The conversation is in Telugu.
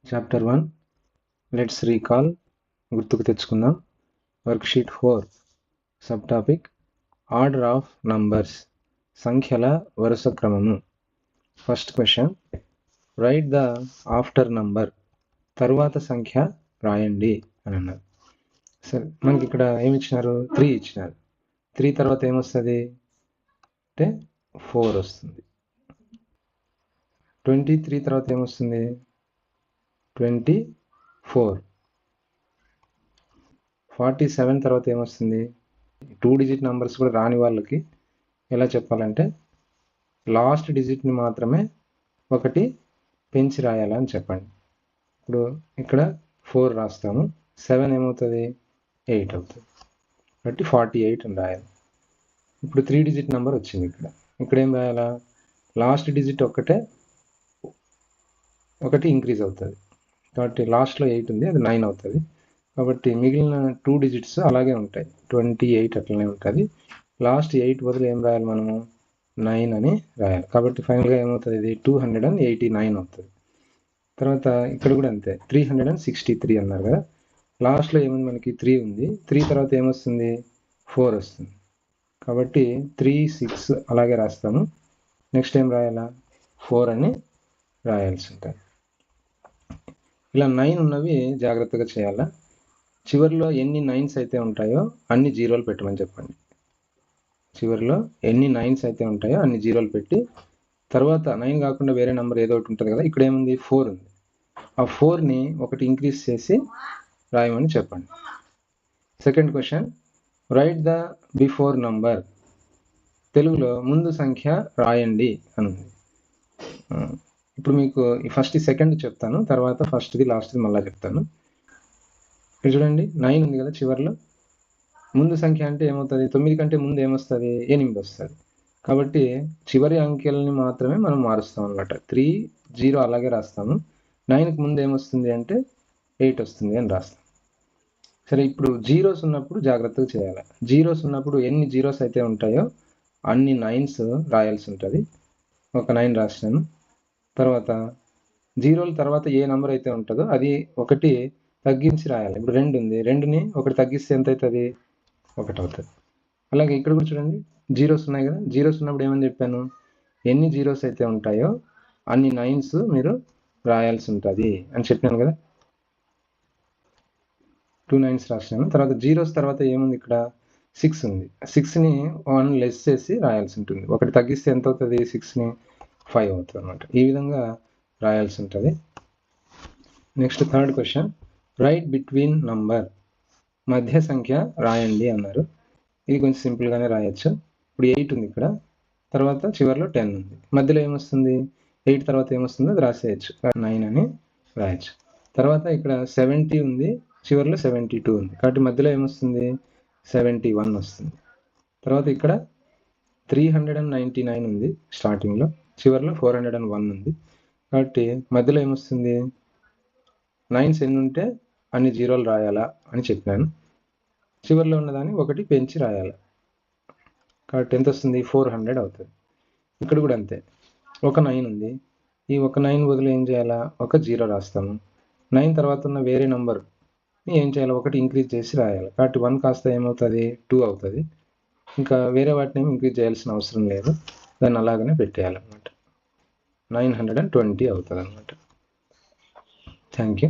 చాప్టర్ 1 లెట్స్ రీకాల్ గుర్తుకు తెచ్చుకుందాం. Worksheet 4 sub topic order of numbers సంఖ్యల వరుస క్రమము. First question, right the after number తరువాత సంఖ్య రాయండి అని అన్నారు. సరే, మనకి ఇక్కడ ఏమి ఇచ్చినారు? 3 ఇచ్చినారు. 3 తర్వాత ఏమొస్తుంది అంటే 4 వస్తుంది. 23 తర్వాత ఏమొస్తుంది? 24. 47 తర్వాత ఏమొస్తుంది? 2 డిజిట్ నంబర్స్ కూడా రాని వాళ్ళకి ఎలా చెప్పాలంటే లాస్ట్ డిజిట్ని మాత్రమే ఒకటి పెంచి రాయాలని చెప్పండి. ఇప్పుడు ఇక్కడ 4 రాస్తాము, 7 ఏమవుతుంది? 8 అవుతుంది. కాబట్టి 48 అని రాయాలి. ఇప్పుడు 3 డిజిట్ నెంబర్ వచ్చింది. ఇక్కడ ఏం రాయాలా? లాస్ట్ డిజిట్ ఒకటి ఇంక్రీజ్ అవుతుంది కాబట్టి లాస్ట్లో 8 ఉంది, అది 9 అవుతుంది. కాబట్టి మిగిలిన 2 డిజిట్స్ అలాగే ఉంటాయి, 28 అట్లనే ఉంటుంది. లాస్ట్ 8 బదులు ఏం రాయాలి మనము? 9 అని రాయాలి. కాబట్టి ఫైనల్గా ఏమవుతుంది? ఇది 289 అవుతుంది. తర్వాత ఇక్కడ కూడా అంతే, 363 అన్నారు కదా. లాస్ట్లో ఏముంది? మనకి 3 ఉంది. 3 తర్వాత ఏమొస్తుంది? 4 వస్తుంది. కాబట్టి 3, 6 అలాగే రాస్తాము. నెక్స్ట్ ఏం రాయాలా? 4 అని రాయాల్సి ఉంటుంది. ఇలా 9 ఉన్నవి జాగ్రత్తగా చేయాలా. చివరిలో ఎన్ని 9s అయితే ఉంటాయో అన్ని జీరోలు పెట్టమని చెప్పండి. చివరిలో ఎన్ని 9s అయితే ఉంటాయో అన్ని జీరోలు పెట్టి, తర్వాత 9 కాకుండా వేరే నెంబర్ ఏదో ఒకటి ఉంటుంది కదా. ఇక్కడ ఏముంది? 4 ఉంది. ఆ 4ని ఒకటి ఇంక్రీజ్ చేసి రాయమని చెప్పండి. Second question, right the before number తెలుగులో ముందు సంఖ్య రాయండి అని ఉంది. ఇప్పుడు మీకు ఫస్ట్ సెకండ్ చెప్తాను, తర్వాత ఫస్ట్ది లాస్ట్ది మళ్ళీ చెప్తాను. ఇక్కడ చూడండి, 9 ఉంది కదా చివరిలో. ముందు సంఖ్య అంటే ఏమవుతుంది? 9 కంటే ముందు ఏమొస్తుంది? 8 వస్తుంది. కాబట్టి చివరి అంకెల్ని మాత్రమే మనం మారుస్తాం అనమాట. 3, 0 అలాగే రాస్తాము. 9కి ముందు ఏమొస్తుంది అంటే 8 వస్తుంది అని రాస్తాం. సరే, ఇప్పుడు జీరోస్ ఉన్నప్పుడు జాగ్రత్తగా చేయాలి. జీరోస్ ఉన్నప్పుడు ఎన్ని జీరోస్ అయితే ఉంటాయో అన్ని 9s రాయాల్సి ఉంటుంది. ఒక 9 రాసినాను. తర్వాత జీరోల తర్వాత ఏ నెంబర్ అయితే ఉంటుందో అది ఒకటి తగ్గించి రాయాలి. ఇప్పుడు 2 ఉంది, 2ని ఒకటి తగ్గిస్తే ఎంత అవుతుంది? 1 అవుతుంది. అలాగే ఇక్కడ కూడా చూడండి, జీరోస్ ఉన్నాయి కదా. జీరోస్ ఉన్నప్పుడు ఏమని చెప్పాను? ఎన్ని జీరోస్ అయితే ఉంటాయో అన్ని 9s మీరు రాయాల్సి ఉంటుంది అని చెప్పాను కదా. 2 9s రాసినాను. తర్వాత జీరోస్ తర్వాత ఏముంది? ఇక్కడ 6 ఉంది. 6ని 1 లెస్ చేసి రాయాల్సి ఉంటుంది. ఒకటి తగ్గిస్తే ఎంత అవుతుంది? 6ని 5 అవుతుంది అనమాట. ఈ విధంగా రాయాల్సి ఉంటుంది. Next third question, right between number మధ్య సంఖ్య రాయండి అన్నారు. ఇది కొంచెం సింపుల్గానే రాయొచ్చు. ఇప్పుడు 8 ఉంది ఇక్కడ, తర్వాత చివరిలో 10 ఉంది. మధ్యలో ఏమొస్తుంది? 8 తర్వాత ఏమొస్తుందో అది రాసేయచ్చు, 9 అని రాయొచ్చు. తర్వాత ఇక్కడ 70 ఉంది, చివరిలో 72 ఉంది. కాబట్టి మధ్యలో ఏమొస్తుంది? 71 వస్తుంది. తర్వాత ఇక్కడ 399 ఉంది స్టార్టింగ్లో, చివరిలో 401 ఉంది. కాబట్టి మధ్యలో ఏమొస్తుంది? 9s ఎన్ని ఉంటే అన్ని జీరోలు రాయాలా అని చెప్పాను. చివరిలో ఉన్నదాన్ని ఒకటి పెంచి రాయాలి. కాబట్టి ఎంత వస్తుంది? 400 అవుతుంది. ఇక్కడ కూడా అంతే, ఒక 9 ఉంది. ఈ ఒక 9 బదులు ఏం చేయాలా? ఒక 0 రాస్తాము. 9 తర్వాత ఉన్న వేరే నెంబర్ ఏం చేయాలి? ఒకటి ఇంక్రీజ్ చేసి రాయాలి. కాబట్టి 1 కాస్త ఏమవుతుంది? 2 అవుతుంది. ఇంకా వేరే వాటిని ఏమి ఇంక్రీజ్ చేయాల్సిన అవసరం లేదు, దాన్ని అలాగనే పెట్టేయాలన్నమాట. 920 అవుతుంది అన్నమాట. Thank you.